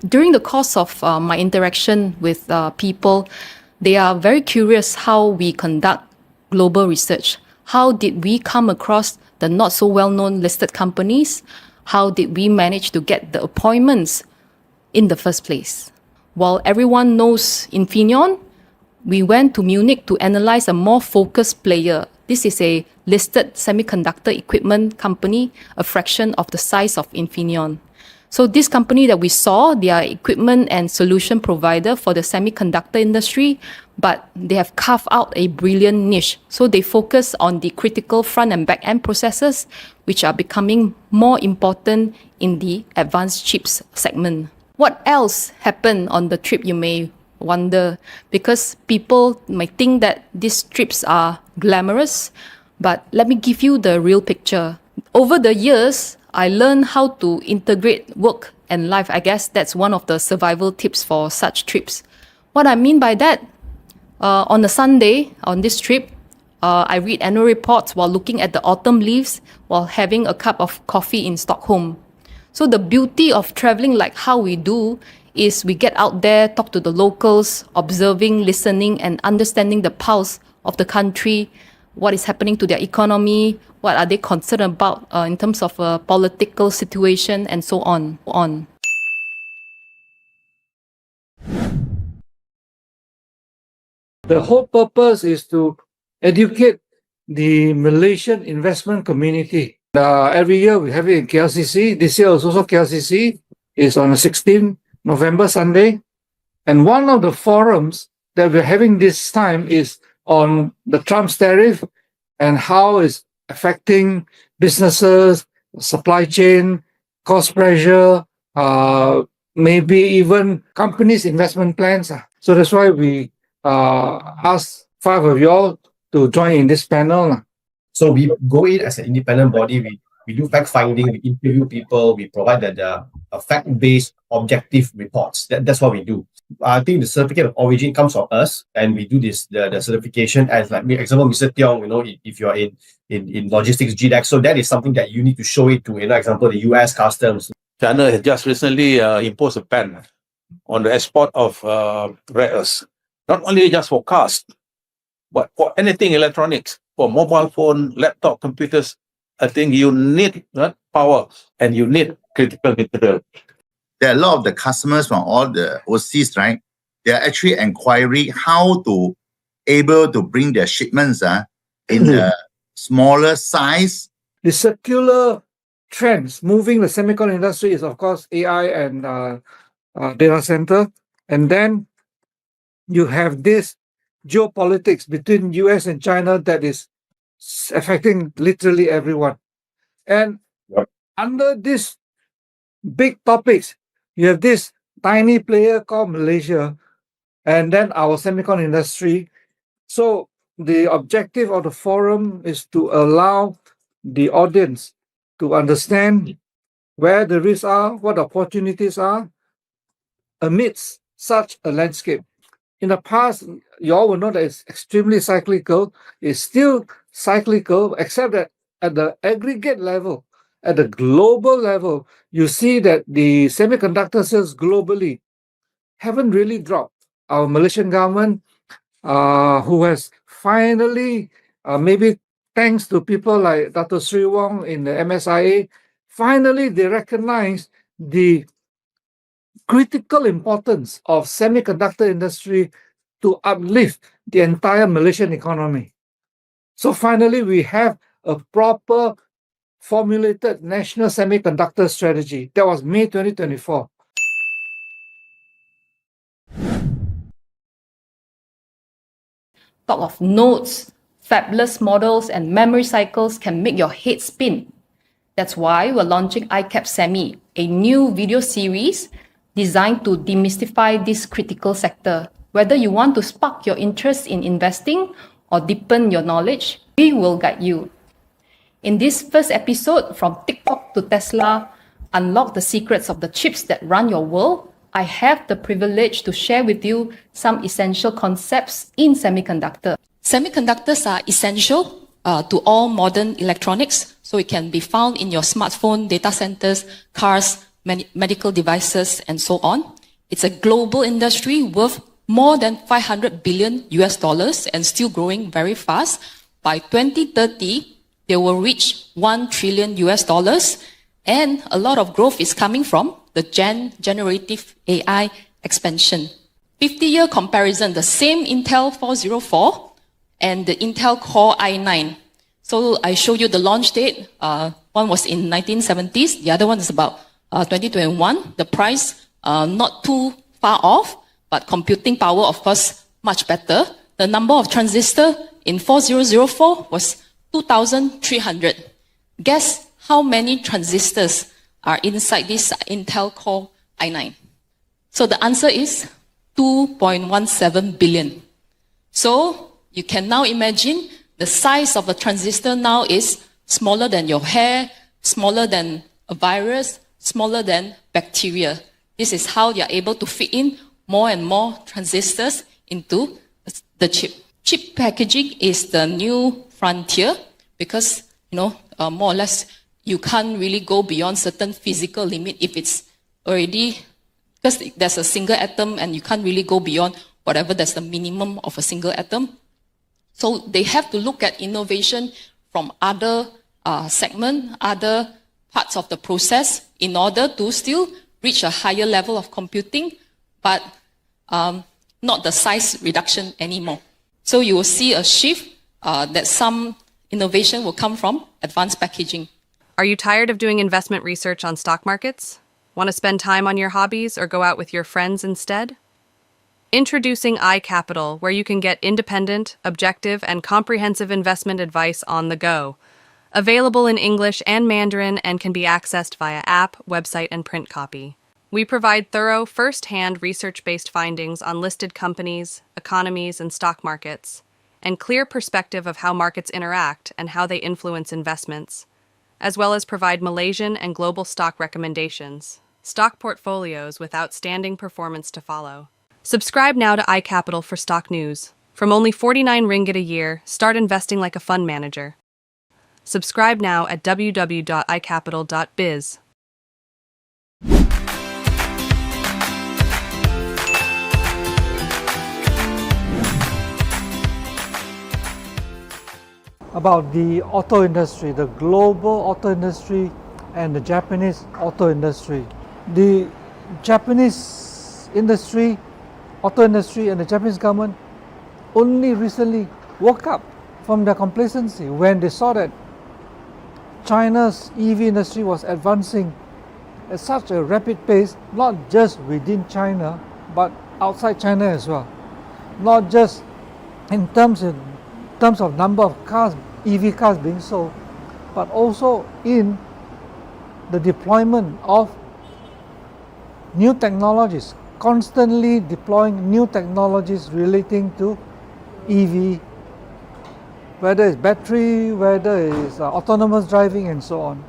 During the course of my interaction with people, they are very curious how we conduct global research. How did we come across the not so well-known listed companies? How did we manage to get the appointments in the first place? While everyone knows Infineon, we went to Munich to analyze a more focused player. This is a listed semiconductor equipment company, a fraction of the size of Infineon. So this company that we saw, they are equipment and solution provider for the semiconductor industry, but they have carved out a brilliant niche. So they focus on the critical front and back end processes, which are becoming more important in the advanced chips segment. What else happened on the trip, you may wonder, because people might think that these trips are glamorous, but let me give you the real picture. Over the years, I learned how to integrate work and life. I guess that's one of the survival tips for such trips. What I mean by that, on a Sunday on this trip, I read annual reports while looking at the autumn leaves while having a cup of coffee in Stockholm. So the beauty of traveling like how we do is we get out there, talk to the locals, observing, listening, and understanding the pulse of the country, what is happening to their economy, what are they concerned about in terms of political situation, and so on. The whole purpose is to educate the Malaysian investment community. Every year we have it in KLCC. This year is also KLCC. It's on the 16th November, Sunday. And one of the forums that we're having this time is on the Trump's tariff and how it's affecting businesses, supply chain, cost pressure, maybe even companies' investment plans. So that's why we asked 5 of you all to join in this panel. So we go in as an independent body, we do fact-finding, we interview people, we provide the fact-based objective reports. That's what we do. I think the certificate of origin comes from us, and we do this the certification as, like, example, Mr. Tiong, if you're in logistics GDAX, so that is something that you need to show it to, example, the US Customs. China has just recently imposed a ban on the export of rare earths, not only just for cars, but for anything electronics, for mobile phone, laptop, computers. I think you need power and you need critical material. There are a lot of the customers from all the overseas, right? They are actually inquiring how to able to bring their shipments in a smaller size. The circular trends moving the semiconductor industry is, of course, AI and data center. And then you have this geopolitics between US and China that is affecting literally everyone. And under these big topics, you have this tiny player called Malaysia, and then our semiconductor industry. So the objective of the forum is to allow the audience to understand where the risks are, what the opportunities are amidst such a landscape. In the past, you all will know that it's extremely cyclical. It's still cyclical, except that at the aggregate level, at the global level, you see that the semiconductor sales globally haven't really dropped. Our Malaysian government, who has finally, maybe thanks to people like Dr. Sri Wong in the MSIA, finally they recognize the critical importance of semiconductor industry to uplift the entire Malaysian economy. So finally, we have a proper formulated national semiconductor strategy. That was May 2024. Talk of nodes, fabless models, and memory cycles can make your head spin. That's why we're launching iCap Semi, a new video series designed to demystify this critical sector. Whether you want to spark your interest in investing or deepen your knowledge, we will guide you. In this first episode, From TikTok to Tesla, Unlock the Secrets of the Chips That Run Your World, I have the privilege to share with you some essential concepts in semiconductor. Semiconductors are essential to all modern electronics. So it can be found in your smartphone, data centers, cars, medical devices, and so on. It's a global industry worth more than $500 billion and still growing very fast. By 2030, they will reach $1 trillion, and a lot of growth is coming from the generative AI expansion. 50-year comparison, the same Intel 404 and the Intel Core i9. So I show you the launch date. One was in 1970s. The other one is about 2021. The price, not too far off, but computing power, of course, much better. The number of transistors in 4004 was 2,300. Guess how many transistors are inside this Intel Core i9? So the answer is 2.17 billion. So you can now imagine the size of a transistor now is smaller than your hair, smaller than a virus, smaller than bacteria. This is how you're able to fit in more and more transistors into the chip. Chip packaging is the new frontier because, more or less, you can't really go beyond certain physical limit if it's already, because there's a single atom and you can't really go beyond whatever that's the minimum of a single atom. So they have to look at innovation from other segments, other parts of the process in order to still reach a higher level of computing, but not the size reduction anymore. So you will see a shift that some innovation will come from advanced packaging. Are you tired of doing investment research on stock markets? Want to spend time on your hobbies or go out with your friends instead? Introducing iCapital, where you can get independent, objective, and comprehensive investment advice on the go. Available in English and Mandarin and can be accessed via app, website, and print copy. We provide thorough, first-hand research-based findings on listed companies, economies, and stock markets, and clear perspective of how markets interact and how they influence investments, as well as provide Malaysian and global stock recommendations, stock portfolios with outstanding performance to follow. Subscribe now to iCapital for stock news. From only 49 ringgit a year, start investing like a fund manager. Subscribe now at www.icapital.biz. About the auto industry, the global auto industry and the Japanese auto industry. The Japanese industry, auto industry and the Japanese government only recently woke up from their complacency when they saw that China's EV industry was advancing at such a rapid pace, not just within China, but outside China as well. Not just in terms of number of cars, EV cars being sold, but also in the deployment of new technologies, constantly deploying new technologies relating to EV, whether it's battery, whether it's autonomous driving and so on.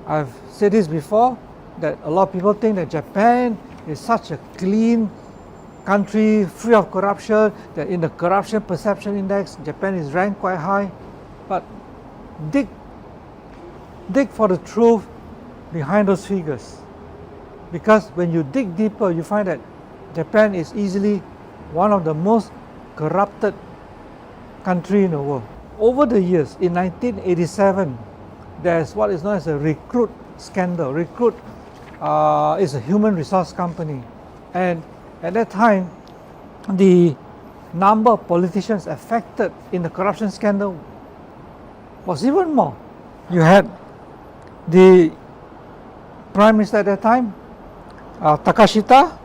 I've said this before, that a lot of people think that Japan is such a clean country, free of corruption, that in the corruption perception index, Japan is ranked quite high. But dig for the truth behind those figures. Because when you dig deeper, you find that Japan is easily one of the most corrupted country in the world. Over the years, in 1987, there's what is known as a Recruit scandal. Recruit is a human resource company. And at that time, the number of politicians affected in the corruption scandal was even more. You had the Prime Minister at that time, Takashita,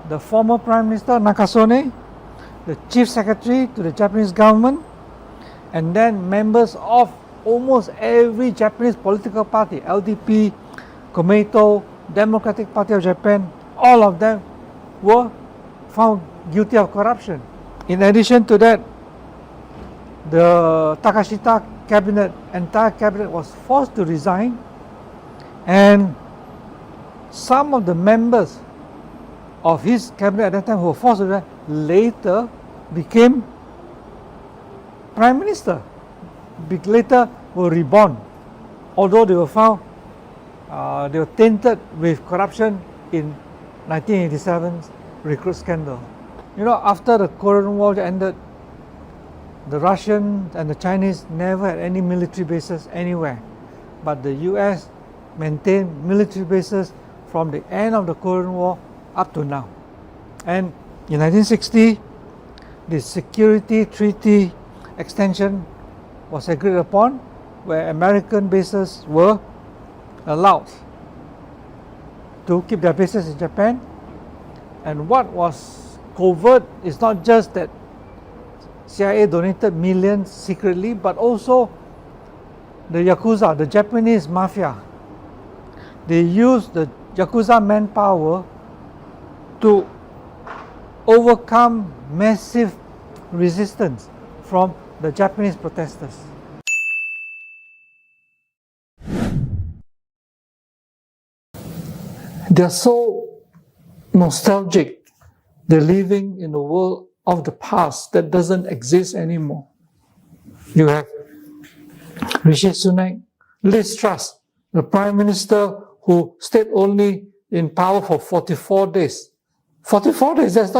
the former Prime Minister Nakasone, the Chief Secretary to the Japanese government, and then members of almost every Japanese political party, LDP, Komeito, Democratic Party of Japan, all of them were found guilty of corruption. In addition to that, the Takashita cabinet, entire cabinet was forced to resign, and some of the members of his cabinet at that time who were forced to resign later became Prime Minister. later were reborn, although they were found, they were tainted with corruption in 1987's recruit scandal. You know, after the Korean War ended, the Russians and the Chinese never had any military bases anywhere, but the US maintained military bases from the end of the Korean War up to now. And in 1960, the Security Treaty extension was agreed upon, where American bases were allowed to keep their bases in Japan. And what was covert is not just that CIA donated millions secretly, but also the Yakuza, the Japanese mafia. They used the Yakuza manpower to overcome massive resistance from the Japanese protesters. They're so nostalgic. They're living in a world of the past that doesn't exist anymore. You have Rishi Sunak, Liz Truss, the Prime Minister who stayed only in power for 44 days. 44 days, that's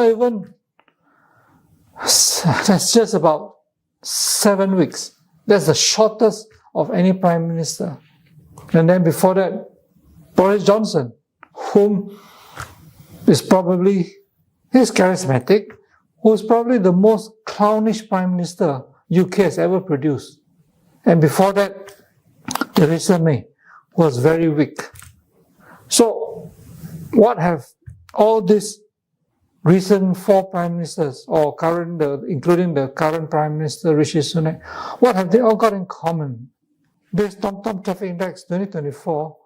just about 7 weeks. That's the shortest of any Prime Minister. And then before that, Boris Johnson, whom is probably, he's charismatic, who's probably the most clownish Prime Minister UK has ever produced. And before that, Theresa May was very weak. So, what have all these recent 4 Prime Ministers, or including the current Prime Minister Rishi Sunak, what have they all got in common? This TomTom Traffic Index 2024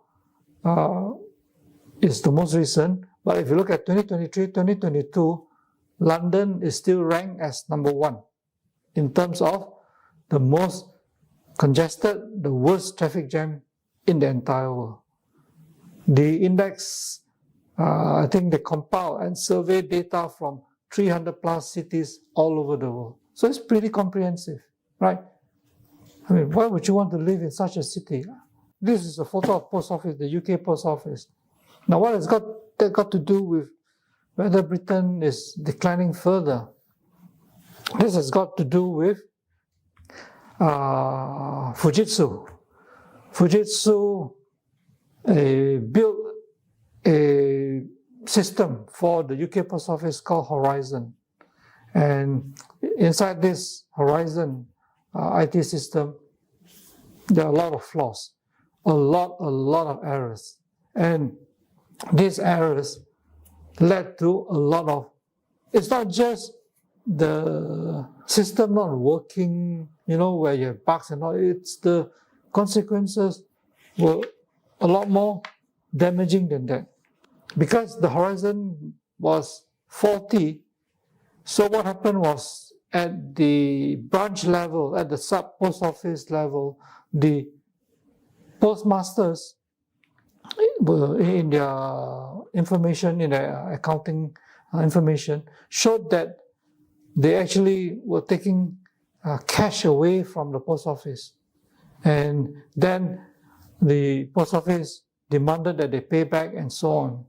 is the most recent, but if you look at 2023, 2022, London is still ranked as number 1 in terms of the most congested, the worst traffic jam in the entire world. The index, I think they compile and survey data from 300 plus cities all over the world. So it's pretty comprehensive, right? I mean, why would you want to live in such a city? This is a photo of post office, the UK post office. Now, what has that got to do with whether Britain is declining further? This has got to do with Fujitsu. Fujitsu built a system for the UK post office called Horizon. And inside this Horizon IT system, there are a lot of flaws, a lot of errors. And these errors led to a lot of, it's not just the system not working, where you have bugs and all, it's the consequences were a lot more damaging than that. Because the Horizon was faulty, so what happened was at the branch level, at the sub-post office level, the postmasters were in their information, in their accounting information, showed that they actually were taking cash away from the post office. And then the post office demanded that they pay back and so on.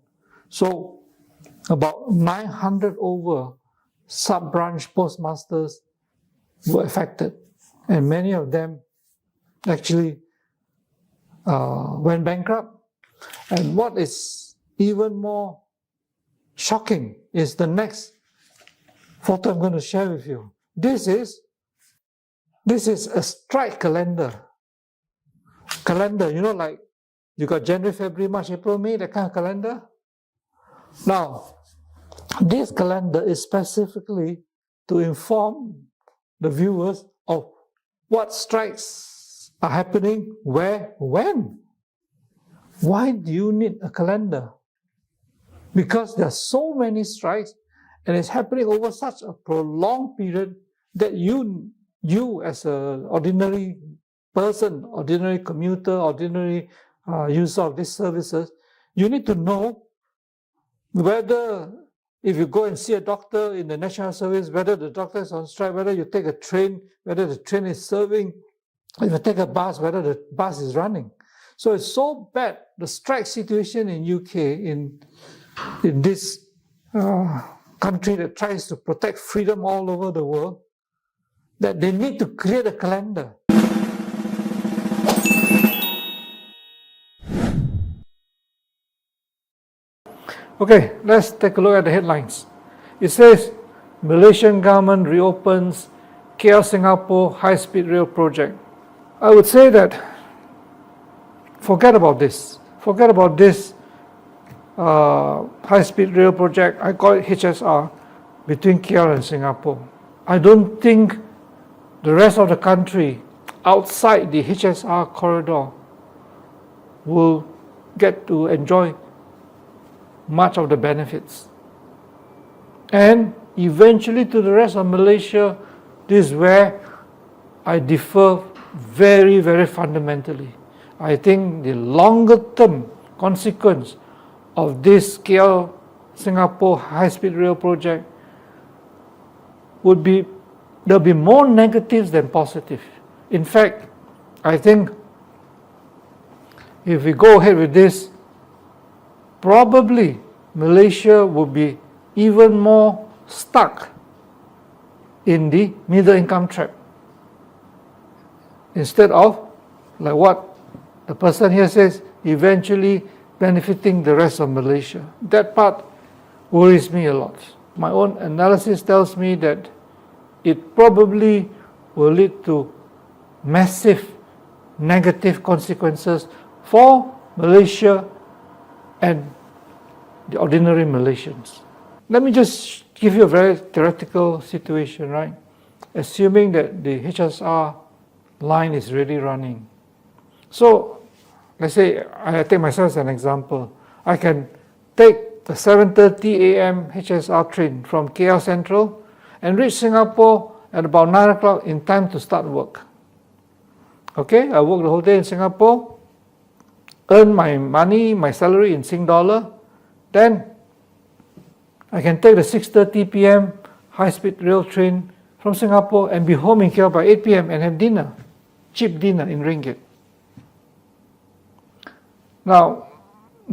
So about 900 over sub-branch postmasters were affected. And many of them actually went bankrupt. And what is even more shocking is the next photo I'm going to share with you. This is a strike calendar. Like you got January, February, March, April, May, that kind of calendar. Now, this calendar is specifically to inform the viewers of what strikes are happening, where, when. Why do you need a calendar? Because there are so many strikes and it's happening over such a prolonged period that you as an ordinary person, ordinary commuter, ordinary user of these services, you need to know whether, if you go and see a doctor in the national service, whether the doctor is on strike, whether you take a train, whether the train is serving If you take a bus, whether the bus is running. So it's so bad, the strike situation in UK, in this country that tries to protect freedom all over the world, that they need to create a calendar. Okay, let's take a look at the headlines. It says, Malaysian government reopens KL Singapore high-speed rail project. I would say that forget about this. Forget about this high-speed rail project. I call it HSR, between KL and Singapore. I don't think the rest of the country outside the HSR corridor will get to enjoy much of the benefits. And eventually to the rest of Malaysia, this is where I differ very, very fundamentally. I think the longer term consequence of this KL Singapore high-speed rail project would be, there'll be more negatives than positive. In fact, I think if we go ahead with this, probably Malaysia will be even more stuck in the middle income trap, instead of, like what the person here says, eventually benefiting the rest of Malaysia. That part worries me a lot. My own analysis tells me that it probably will lead to massive negative consequences for Malaysia and the ordinary Malaysians. Let me just give you a very theoretical situation, right? Assuming that the HSR line is really running. So, let's say I take myself as an example. I can take the 7:30 a.m. HSR train from KL Central and reach Singapore at about 9 o'clock in time to start work. Okay, I work the whole day in Singapore, earn my money, my salary in Sing dollar, then I can take the 6:30 p.m. high-speed rail train from Singapore and be home in KL by 8 p.m. and have dinner, cheap dinner in ringgit. Now,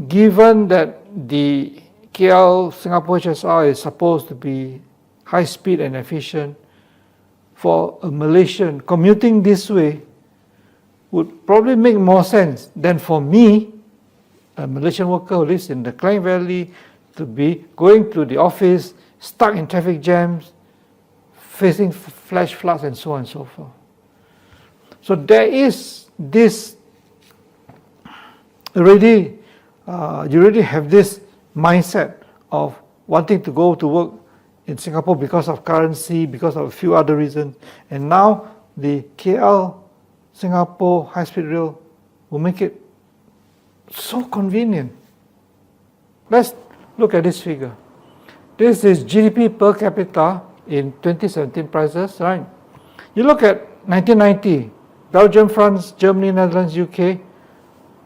given that the KL Singapore HSR is supposed to be high-speed and efficient, for a Malaysian commuting this way would probably make more sense than for me, a Malaysian worker who lives in the Klang Valley, to be going to the office, stuck in traffic jams, facing flash floods and so on and so forth. So there is this already, you already have this mindset of wanting to go to work in Singapore because of currency, because of a few other reasons. And now the KL Singapore high-speed rail will make it so convenient. Let's look at this figure. This is GDP per capita in 2017 prices, right? You look at 1990, Belgium, France, Germany, Netherlands, UK,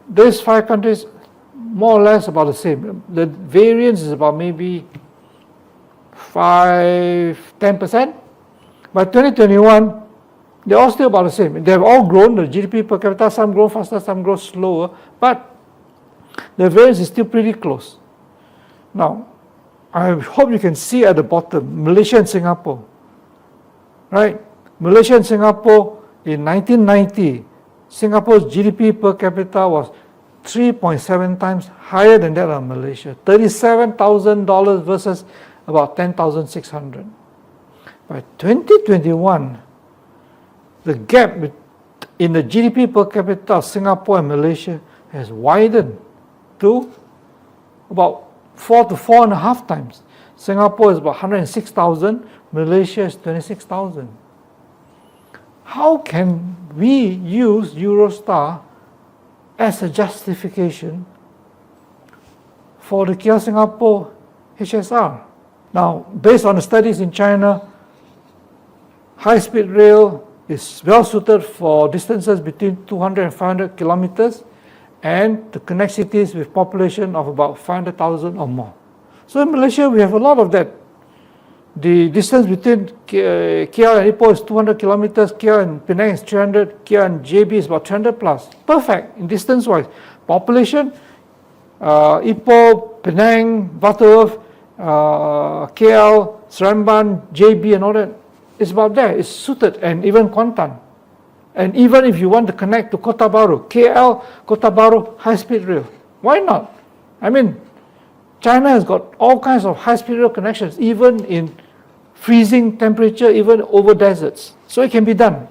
these 5 countries more or less about the same. The variance is about maybe 10%. By 2021, they're all still about the same. They've all grown, the GDP per capita, some grow faster, some grow slower, but the variance is still pretty close. Now, I hope you can see at the bottom, Malaysia and Singapore, right? Malaysia and Singapore in 1990, Singapore's GDP per capita was 3.7 times higher than that of Malaysia, $37,000 versus about 10,600. By 2021, the gap in the GDP per capita of Singapore and Malaysia has widened to about 4 to 4.5 times. Singapore is about 106,000, Malaysia is 26,000. How can we use Eurostar as a justification for the KL Singapore HSR? Now, based on the studies in China, high-speed rail is well suited for distances between 200 and 500 kilometers and to connect cities with population of about 500,000 or more. So in Malaysia, we have a lot of that. The distance between KL and Ipoh is 200 kilometers, KL and Penang is 300, KL and JB is about 300 plus. Perfect in distance-wise. Population, Ipoh, Penang, Butterworth, KL, Seremban, JB and all that, it's about there, it's suited, and even Kuantan. And even if you want to connect to Kota Baru, KL, Kota Baru, high-speed rail. Why not? I mean, China has got all kinds of high-speed rail connections, even in freezing temperature, even over deserts. So it can be done.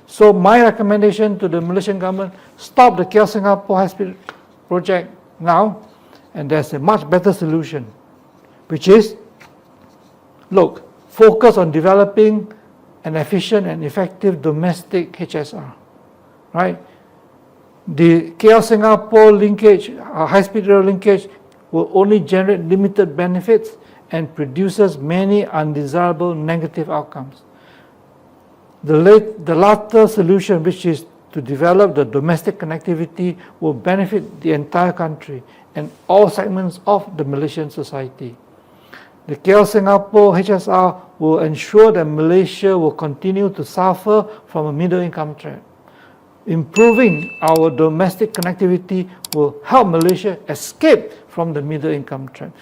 So my recommendation to the Malaysian government, stop the KL Singapore high-speed project now, and there's a much better solution, which is, look, focus on developing an efficient and effective domestic HSR, right? The KL Singapore linkage, high-speed rail linkage, will only generate limited benefits and produces many undesirable negative outcomes. The latter solution, which is to develop the domestic connectivity, will benefit the entire country and all segments of the Malaysian society. The KL Singapore HSR will ensure that Malaysia will continue to suffer from a middle income trap. Improving our domestic connectivity will help Malaysia escape from the middle income trap.